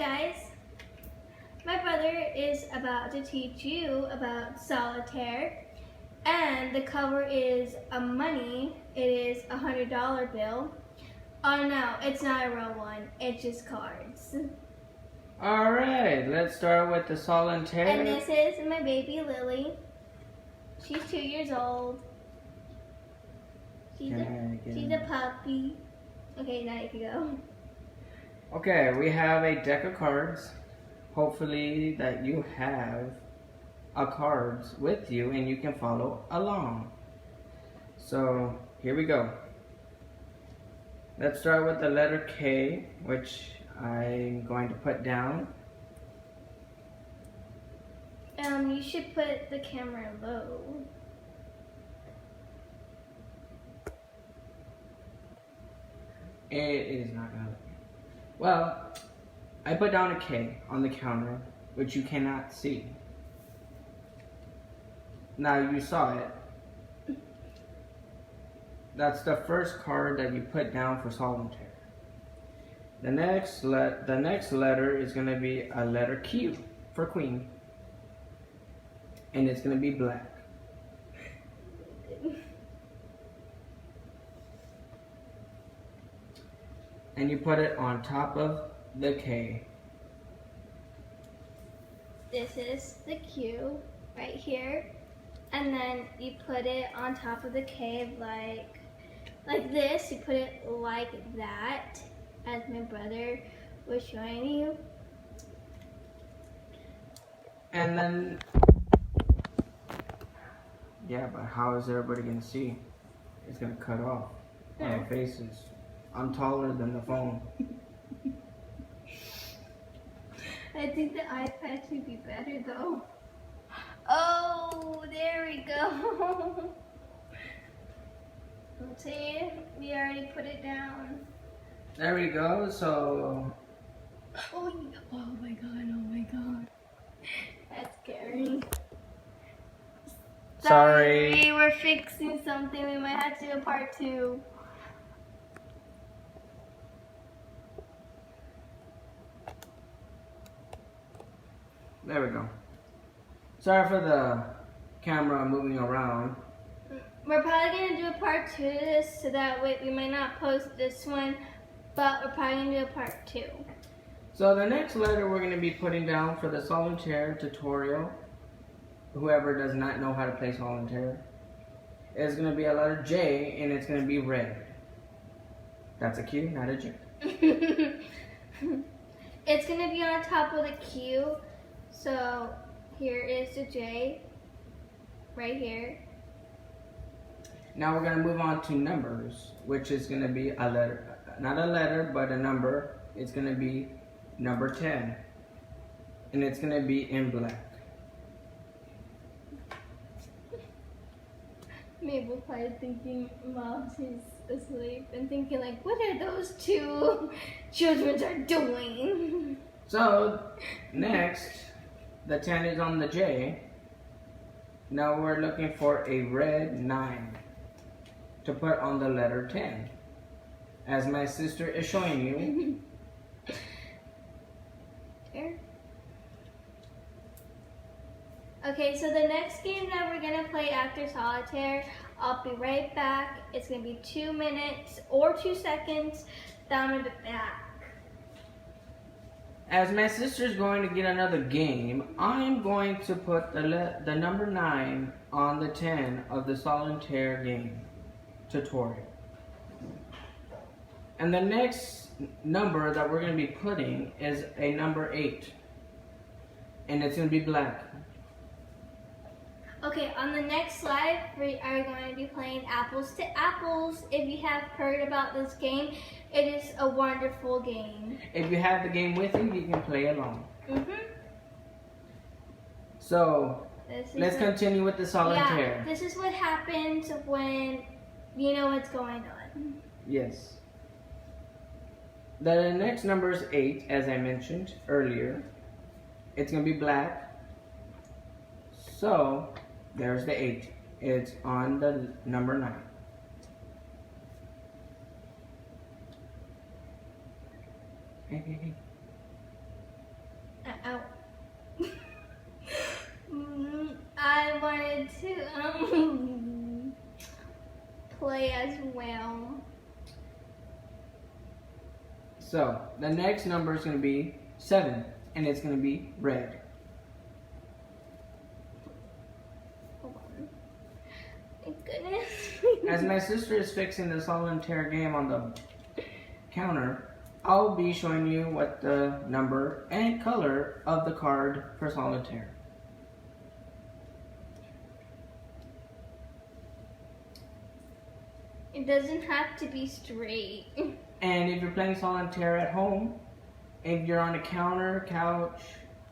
guys, my brother is about to teach you about solitaire, and the cover is a money. It is a $100 bill. Oh no, it's not a real one, it's just cards. Alright, let's start with the solitaire. And this is my baby Lily. She's 2 years old. She's a puppy. Okay, now you can go. Okay, we have a deck of cards. Hopefully that you have cards with you and you can follow along. So here we go. Let's start with the letter K, which I'm going to put down. You should put the camera low. It is not gonna. Well, I put down a K on the counter, which you cannot see. Now you saw it. That's the first card that you put down for solitaire. The next letter is going to be a letter Q for queen, and it's going to be black. And you put it on top of the K. This is the Q right here, and then you put it on top of the K like this. You put it like that, as my brother was showing you. And then, yeah, but how is everybody gonna see? It's gonna cut off our faces. I'm taller than the phone. I think the iPad should be better though. Oh, there we go. See, we already put it down. There we go, so... Oh my god. That's scary. Sorry. We're fixing something. We might have to do a part 2. There we go. Sorry for the camera moving around. We're probably going to do a part 2 to this, so that way we might not post this one, but we're probably going to do a part 2. So the next letter we're going to be putting down for the solitaire tutorial, whoever does not know how to play solitaire, is going to be a letter J, and it's going to be red. That's a Q, not a J. It's going to be on top of the Q, so here is the J, right here. Now we're going to move on to numbers, which is going to be a letter, not a letter, but a number. It's going to be number 10, and it's going to be in black. Mabel probably thinking while she's asleep and thinking like, what are those two children are doing? So next, the 10 is on the J. Now we're looking for a red 9 to put on the letter 10, as my sister is showing you. Here. Okay, so the next game that we're going to play after solitaire, I'll be right back. It's going to be 2 minutes or 2 seconds. Then I'm going to be back. As my sister's going to get another game, I'm going to put the number 9 on the 10 of the solitaire game tutorial. And the next number that we're going to be putting is a number 8. And it's going to be black. Okay, on the next slide, we are going to be playing Apples to Apples. If you have heard about this game, it is a wonderful game. If you have the game with you, you can play along. Mm-hmm. So, let's continue with the solitaire. Yeah, this is what happens when you know what's going on. Yes. The next number is 8, as I mentioned earlier. It's going to be black. So, there's the 8. It's on the number 9. Hey. Ow. I wanted to play as well. So the next number is going to be 7, and it's going to be red. Hold on. Thank goodness. As my sister is fixing the solitaire game on the counter, I'll be showing you what the number and color of the card for solitaire. It doesn't have to be straight. And if you're playing solitaire at home, if you're on a counter, couch,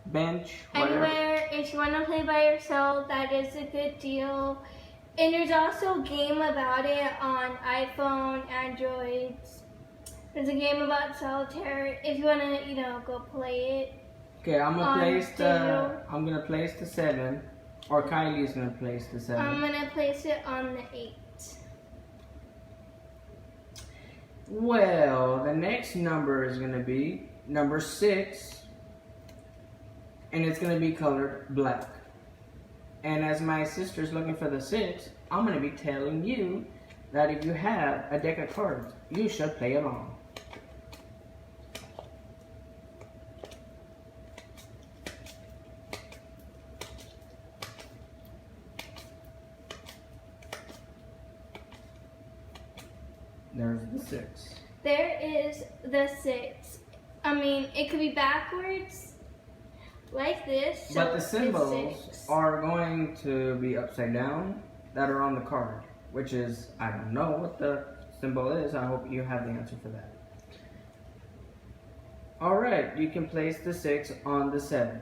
bench, whatever. Anywhere, if you want to play by yourself, that is a good deal. And there's also a game about it on iPhone, Androids. There's a game about solitaire. If you want to, go play it. Okay, I'm on gonna place the 7, or Kylie's gonna place the 7. I'm gonna place it on the 8. Well, the next number is gonna be number 6, and it's gonna be colored black. And as my sister's looking for the 6, I'm gonna be telling you that if you have a deck of cards, you should play along. There's the 6. There is the 6. I mean, it could be backwards, like this. So But the it's symbols 6. are going to be upside down that are on the card, which is, I don't know what the symbol is. I hope you have the answer for that. Alright, you can place the 6 on the 7.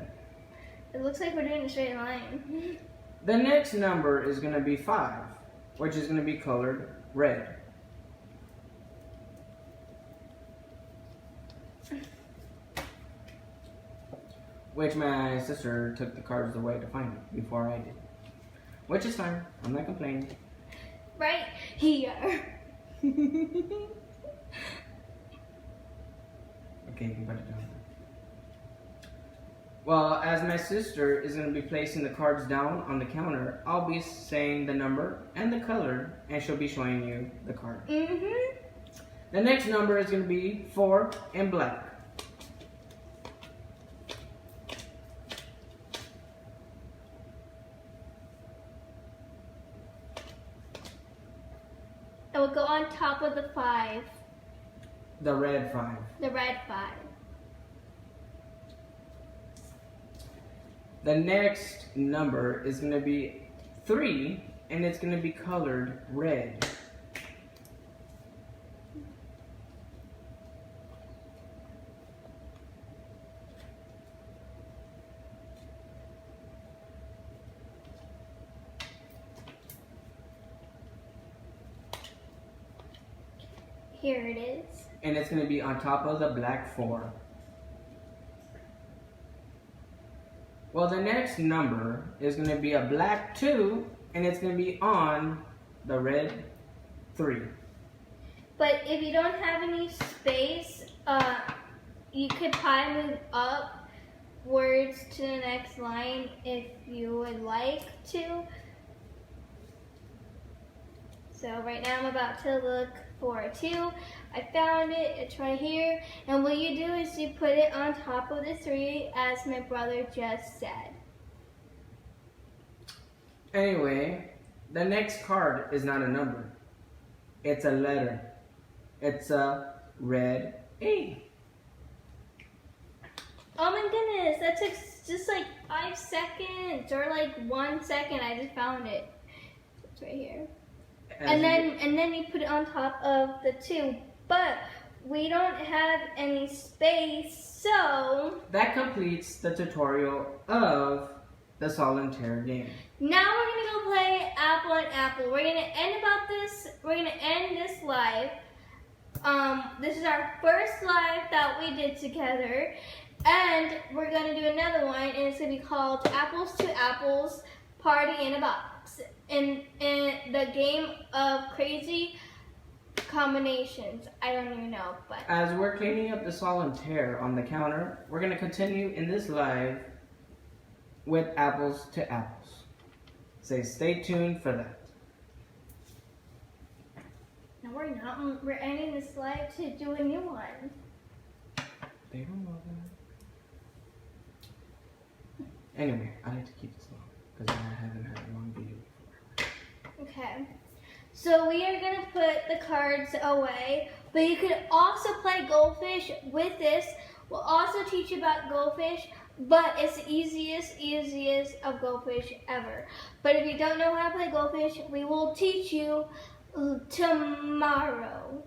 It looks like we're doing a straight line. The next number is going to be 5, which is going to be colored red. Which my sister took the cards away to find it before I did. Which is fine. I'm not complaining. Right here. Okay, you can put it down. Well, as my sister is going to be placing the cards down on the counter, I'll be saying the number and the color, and she'll be showing you the card. The next number is going to be 4 in black. It will go on top of the 5. The red 5. The red 5. The next number is going to be 3, and it's going to be colored red. Here it is. And it's going to be on top of the black 4. Well, the next number is going to be a black 2, and it's going to be on the red 3. But if you don't have any space, you could probably move up words to the next line if you would like to. So right now I'm about to look for a 2. I found it, it's right here. And what you do is you put it on top of the 3 as my brother just said. Anyway, the next card is not a number. It's a letter. It's a red A. Oh my goodness, that took just like 5 seconds or like 1 second. I just found it. It's right here. And then you put it on top of the 2. But we don't have any space, so that completes the tutorial of the solitaire game. now we're gonna go play Apple and Apple. We're gonna end this live. This is our first live that we did together. And we're gonna do another one, and it's gonna be called Apples to Apples Party in a Box. In the game of Crazy combinations. I don't even know, but As we're cleaning up the Solitaire on the counter, we're going to continue in this live with apples to apples. Say stay tuned for that. no, we're not. We're ending this live to do a new one. They don't know that. Anyway, I like to keep this long because I haven't had a long video before. Okay. So we are going to put the cards away, but you could also play goldfish with this. We'll also teach you about goldfish, but it's the easiest of goldfish ever. But if you don't know how to play goldfish, we will teach you tomorrow.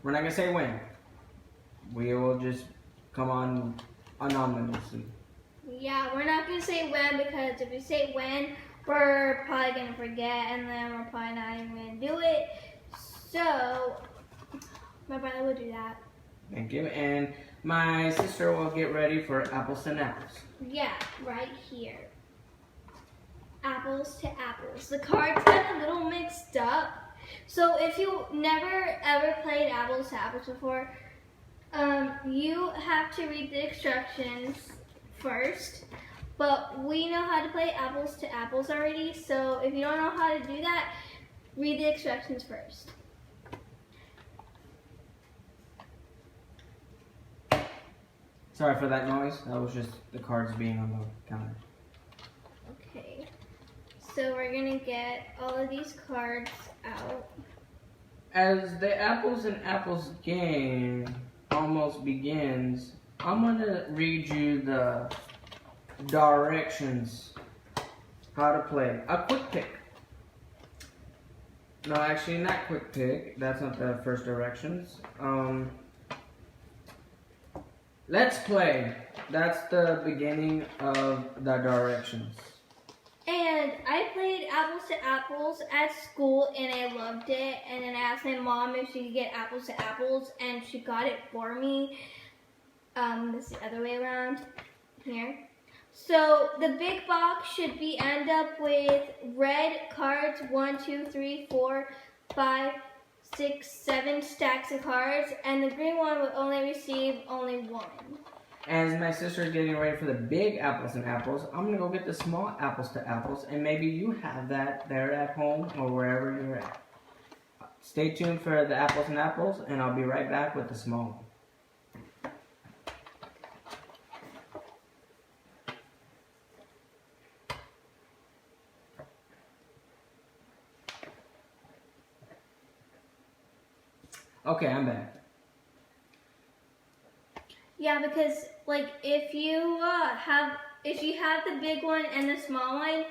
We're not going to say when. We will just come on anonymously. Yeah, we're not going to say when, because if we say when, we're probably going to forget, and then we're probably not even going to do it. So, my brother will do that. Thank you. And my sister will get ready for apples and apples. Yeah, right here. Apples to apples. The cards got a little mixed up. So if you never ever played apples to apples before, you have to read the instructions first. But we know how to play apples to apples already, so if you don't know how to do that, read the instructions first. Sorry for that noise. That was just the cards being on the counter. Okay, so we're gonna get all of these cards out. As the apples and apples game almost begins, I'm gonna read you the directions how to play a quick pick. No, actually not quick pick. That's not the first directions. Let's play. That's the beginning of the directions. And I played apples to apples at school and I loved it. And then I asked my mom if she could get apples to apples and she got it for me. This is the other way around here. So the big box should be end up with red cards, 1, 2, 3, 4, 5, 6, 7 stacks of cards, and the green one will only receive only 1. As my sister is getting ready for the big apples and apples, I'm gonna go get the small apples to apples, and maybe you have that there at home or wherever you're at. Stay tuned for the apples and apples, and I'll be right back with the small one. Okay, I'm back. Yeah, because like if you have the big one and the small one,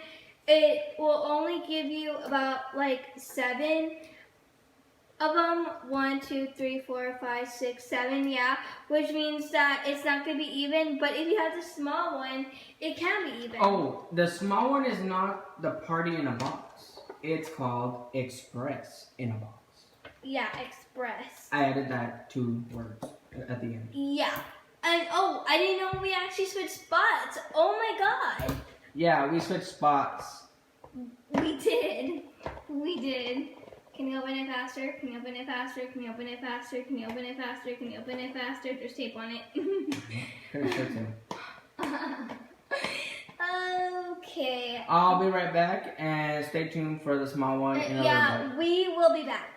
it will only give you about like 7 of them. 1, 2, 3, 4, 5, 6, 7. Yeah, which means that it's not gonna be even. But if you have the small one, it can be even. Oh, the small one is not the party in a box. It's called Express in a box. Yeah, express. I added that 2 words at the end. Yeah. And oh, I didn't know we actually switched spots. Oh my god. Yeah, we switched spots. We did. We did. Can you open it faster? Can you open it faster? Can you open it faster? Can you open it faster? Can you open it faster? There's tape on it. Pretty sure too. Okay. I'll be right back and stay tuned for the small one. In a little bit. We will be back.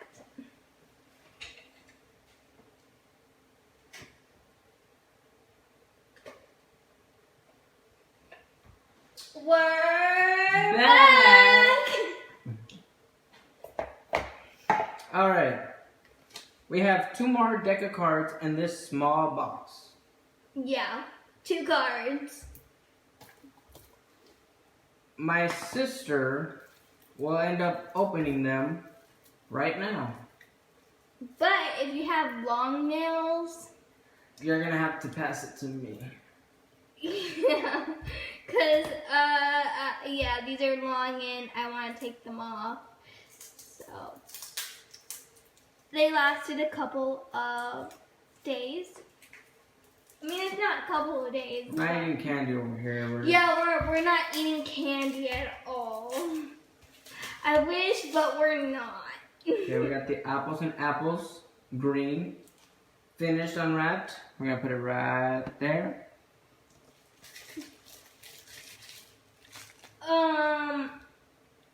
We're back. Alright. We have 2 more deck of cards in this small box. Yeah, 2 cards. My sister will end up opening them right now. But if you have long nails, You're gonna have to pass it to me. yeah, because yeah, these are long and I want to take them off. So they lasted a couple of days. I mean, it's not a couple of days. We're not eating candy over here. Yeah, we're not eating candy at all. I wish, but we're not. Okay, we got the apples and apples, green, finished unwrapped. We're gonna put it right there.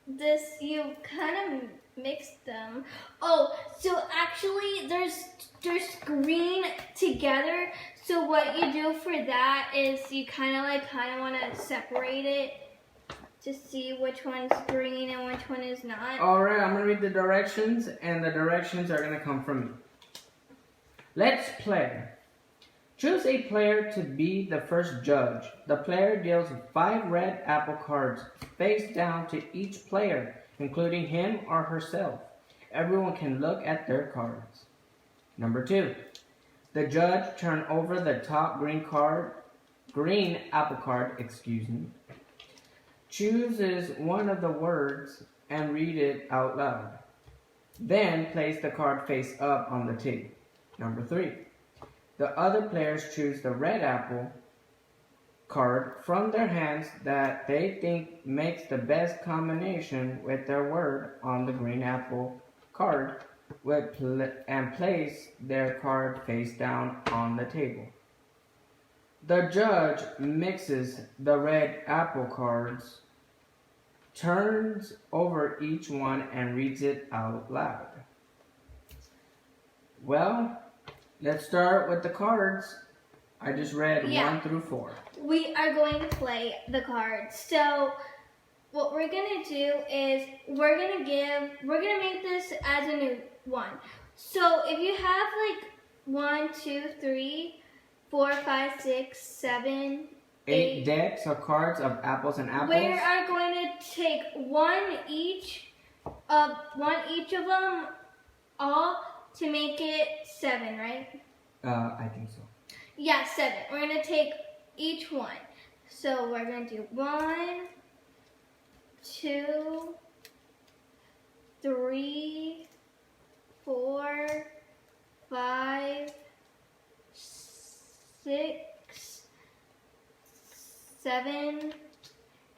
This you kind of mixed them. Oh, so actually there's green together. So what you do for that is you kind of want to separate it to see which one's green and which one is not. Alright, I'm gonna read the directions, and the directions are gonna come from me. Let's play. Choose a player to be the first judge. The player deals 5 red apple cards face down to each player, including him or herself. Everyone can look at their cards. Number 2. The judge turns over the top green apple card, chooses one of the words and read it out loud. Then place the card face up on the table. Number 3. The other players choose the red apple card from their hands that they think makes the best combination with their word on the green apple card and place their card face down on the table. The judge mixes the red apple cards, turns over each one, and reads it out loud. Well, let's start with the cards. I just read 1 through 4. We are going to play the cards. So what we're going to do is we're going to make this as a new one. So if you have like 1, 2, 3, 4, 5, 6, 7, 8 decks of cards of apples and apples. We are going to take one each of them all to make it 7, right? I think so. Yeah, 7. We're going to take each one. So we're going to do 1, 2, 3, 4, 5, 6, 7,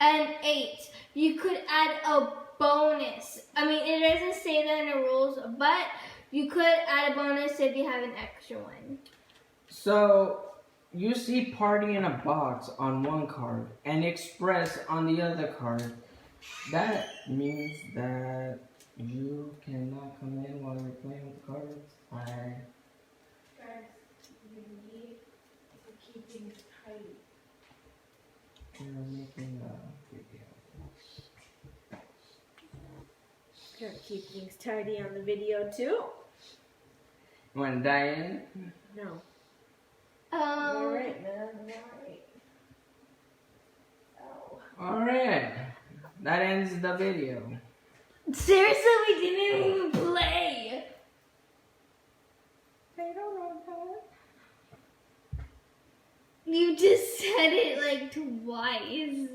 and 8. You could add a bonus. I mean, it doesn't say that in the rules, but you could add a bonus if you have an extra one. So, you see party in a box on one card and express on the other card. That means that you cannot come in while you're playing with the cards. Guys, you need to keep things tight. We're making a video. Gotta keep things tidy on the video too. Want to die in? No. Alright, man. Alright. Oh. Alright. That ends the video. Seriously, we didn't even play. They don't know that. You just said it like twice.